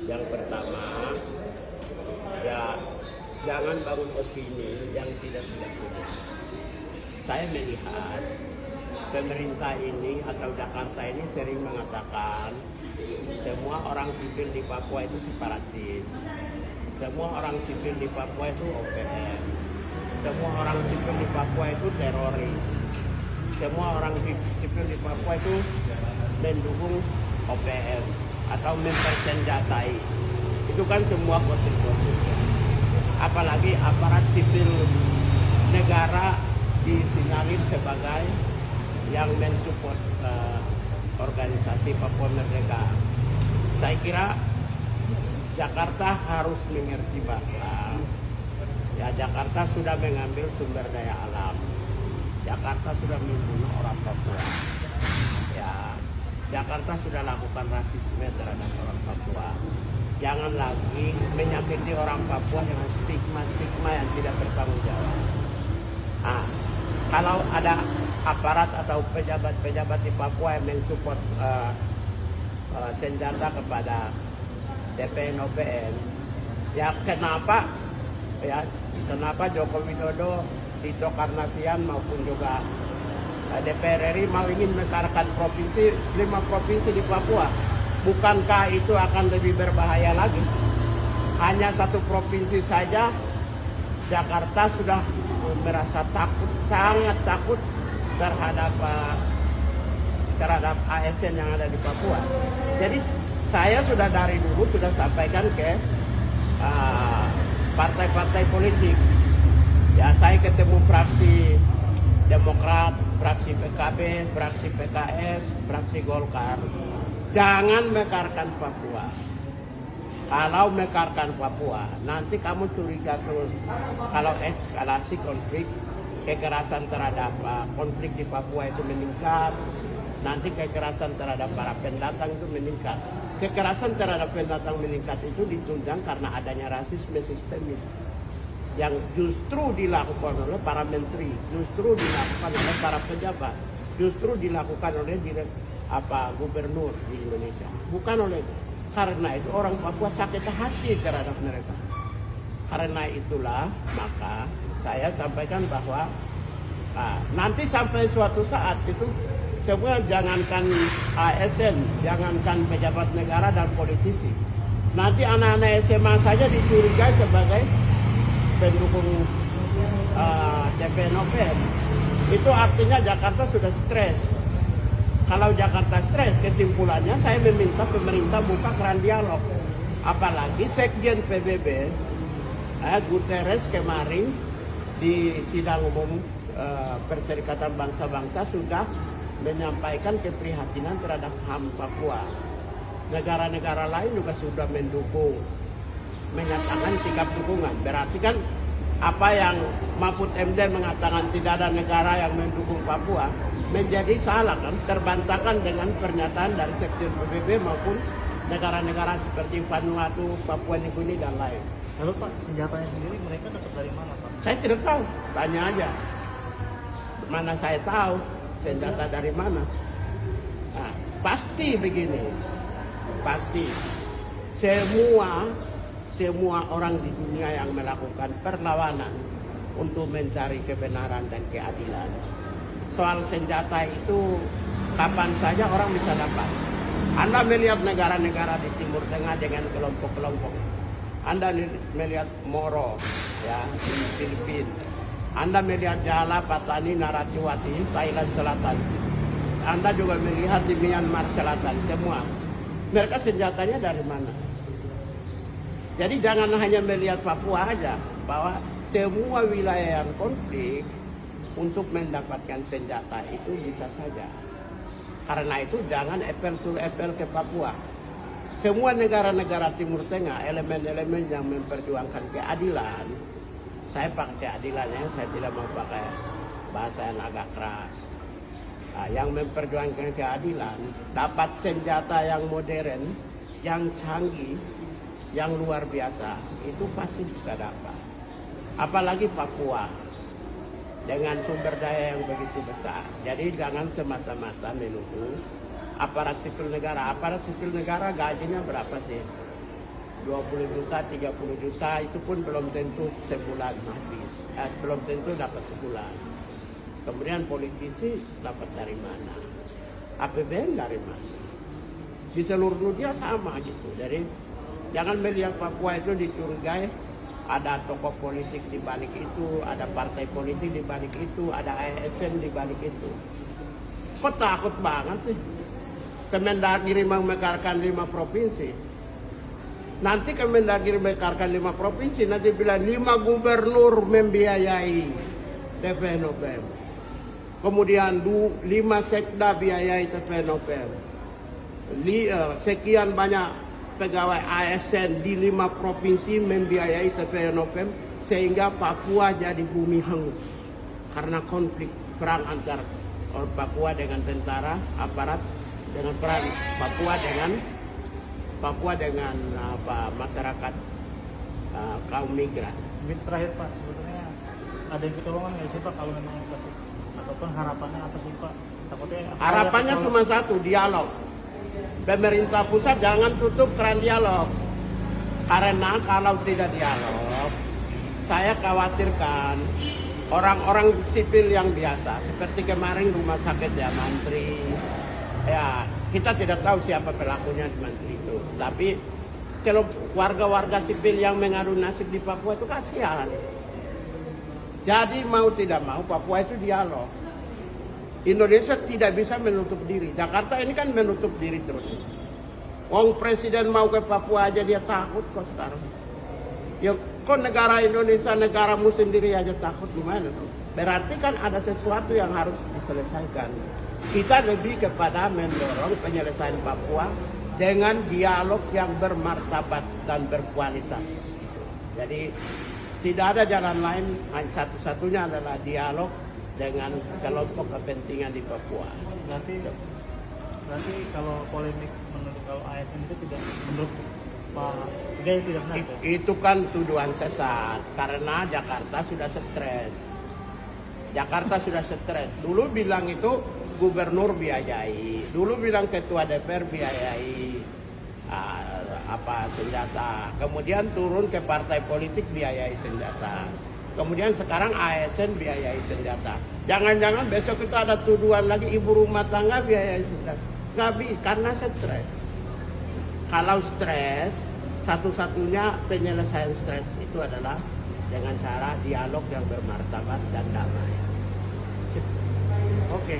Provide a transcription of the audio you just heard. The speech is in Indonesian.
Yang pertama, ya jangan bangun opini yang tidak punya. Saya melihat pemerintah ini atau Jakarta ini sering mengatakan semua orang sipil di Papua itu separatis, semua orang sipil di Papua itu OPM, semua orang sipil di Papua itu teroris, semua orang sipil di Papua itu mendukung OPM atau mempersenjatai. Itu kan semua gosip-gosip. Apalagi aparat sipil negara disinyalir sebagai yang mensupport organisasi Papua Merdeka. Saya kira Jakarta harus mengerti bahwa ya Jakarta sudah mengambil sumber daya alam. Jakarta sudah membunuh orang Papua. Ya, Jakarta sudah lakukan rasisme terhadap orang Papua. Jangan lagi menyakiti orang Papua dengan stigma-stigma yang tidak bertanggung jawab. Nah, kalau ada aparat atau pejabat-pejabat di Papua yang mensupport senjata kepada TPN OPM, ya kenapa Joko Widodo, Tito Karnavian maupun juga DPR RI mau ingin mekarkan 5 provinsi di Papua? Bukankah itu akan lebih berbahaya lagi? Hanya 1 provinsi saja Jakarta sudah merasa takut, sangat takut terhadap ASN yang ada di Papua. Jadi saya sudah dari dulu sudah sampaikan ke partai-partai politik. Ya, saya ketemu fraksi Demokrat, fraksi PKB, fraksi PKS, fraksi Golkar. Jangan mekarkan Papua. Kalau mekarkan Papua, nanti kamu curiga terus. Kalau eskalasi konflik, kekerasan terhadap konflik di Papua itu meningkat, nanti kekerasan terhadap para pendatang itu meningkat. Kekerasan terhadap pendatang meningkat itu ditunjang karena adanya rasisme sistemik yang justru dilakukan oleh para menteri, justru dilakukan oleh para pejabat, justru dilakukan oleh gubernur di Indonesia, bukan oleh. Karena itu orang Papua sakit hati terhadap mereka. Karena itulah maka saya sampaikan bahwa nanti sampai suatu saat itu semua, jangankan ASN, jangankan pejabat negara dan politisi, nanti anak-anak SMA saja dicurigai sebagai pendukung TPN OPM. Itu artinya Jakarta sudah stres. Kalau Jakarta stres, kesimpulannya saya meminta pemerintah buka keran dialog. Apalagi Sekjen PBB Guterres kemarin di sidang umum Perserikatan Bangsa-Bangsa sudah menyampaikan keprihatinan terhadap HAM Papua. Negara-negara lain juga sudah mendukung, menyatakan sikap dukungan. Berarti kan apa yang Mahfud MD mengatakan tidak ada negara yang mendukung Papua menjadi salah, kan, terbantahkan dengan pernyataan dari Sekjen PBB maupun negara-negara seperti Vanuatu, Papua New Guinea dan lain. Lalu Pak, senjatanya sendiri mereka dapat dari mana Pak? Saya tidak tahu, tanya aja. Mana saya tahu senjata dari mana? Nah, pasti begini, pasti semua orang di dunia yang melakukan perlawanan untuk mencari kebenaran dan keadilan. Soal senjata itu kapan saja orang bisa dapat. Anda melihat negara-negara di Timur Tengah dengan kelompok-kelompok. Anda melihat Moro ya di Filipina. Anda melihat Jala, Patani, Naratiwati, Thailand Selatan. Anda juga melihat di Myanmar Selatan, semua. Mereka senjatanya dari mana? Jadi jangan hanya melihat Papua aja, bahwa semua wilayah yang konflik untuk mendapatkan senjata itu bisa saja. Karena itu jangan apple to apple ke Papua. Semua negara-negara Timur Tengah, elemen-elemen yang memperjuangkan keadilan, saya pakai keadilannya, saya tidak mau pakai bahasa yang agak keras. Nah, yang memperjuangkan keadilan, dapat senjata yang modern, yang canggih, yang luar biasa, itu pasti bisa dapat. Apalagi Papua, dengan sumber daya yang begitu besar. Jadi jangan semata-mata menuduh aparat sipil negara. Aparat sipil negara gajinya berapa sih? 20 juta, 30 juta, itu pun belum tentu sebulan habis. Belum tentu dapat sebulan. Kemudian politisi dapat dari mana? APBN dari mana? Di seluruh dunia sama gitu. Jadi jangan melihat Papua itu dicurigai ada tokoh politik di balik itu, ada partai politik di balik itu, ada ASN di balik itu. Kok takut banget sih? Kemendagri memekarkan 5 provinsi. Nanti Kemendagri memekarkan 5 provinsi, nanti bilang 5 gubernur membiayai TPNOPM. Kemudian 5 sekda biayai TPNOPM. Sekian banyak pegawai ASN di 5 provinsi membiayai TPNOPM sehingga Papua jadi bumi hangus karena konflik perang antar Papua dengan tentara aparat dengan perang Papua dengan masyarakat kaum migran. Terakhir Pak, sebetulnya ada yang ketolongan nggak sih Pak kalau memang inflasi ataupun harapannya apa sih Pak? Takutnya Harapannya cuma satu, dialog. Pemerintah pusat jangan tutup keran dialog. Karena kalau tidak dialog, saya khawatirkan orang-orang sipil yang biasa, seperti kemarin rumah sakit ya Mantri, ya kita tidak tahu siapa pelakunya di Mantri itu. Tapi kalau warga-warga sipil yang mengadu nasib di Papua itu kasihan. Jadi mau tidak mau Papua itu dialog. Indonesia tidak bisa menutup diri. Jakarta ini kan menutup diri terus. Wong presiden mau ke Papua aja dia takut kok sekarang. Ya kok negara Indonesia, negaramu sendiri aja takut gimana tuh? Berarti kan ada sesuatu yang harus diselesaikan. Kita lebih kepada mendorong penyelesaian Papua dengan dialog yang bermartabat dan berkualitas. Jadi tidak ada jalan lain, hanya satu-satunya adalah dialog dengan kelompok kepentingan di Papua. Berarti kalau polemik menurut kalau ASN itu tidak menurut Pak Gaya tidak benar ya? Itu kan tuduhan sesat karena Jakarta sudah stres. Jakarta sudah stres. Dulu bilang itu gubernur biayai, dulu bilang ketua DPR biayai senjata. Kemudian turun ke partai politik biayai senjata. Kemudian sekarang ASN biayai senjata. Jangan-jangan besok itu ada tuduhan lagi ibu rumah tangga biayai senjata. Nggak bisa karena stres. Kalau stres, satu-satunya penyelesaian stres itu adalah dengan cara dialog yang bermartabat dan damai. Oke.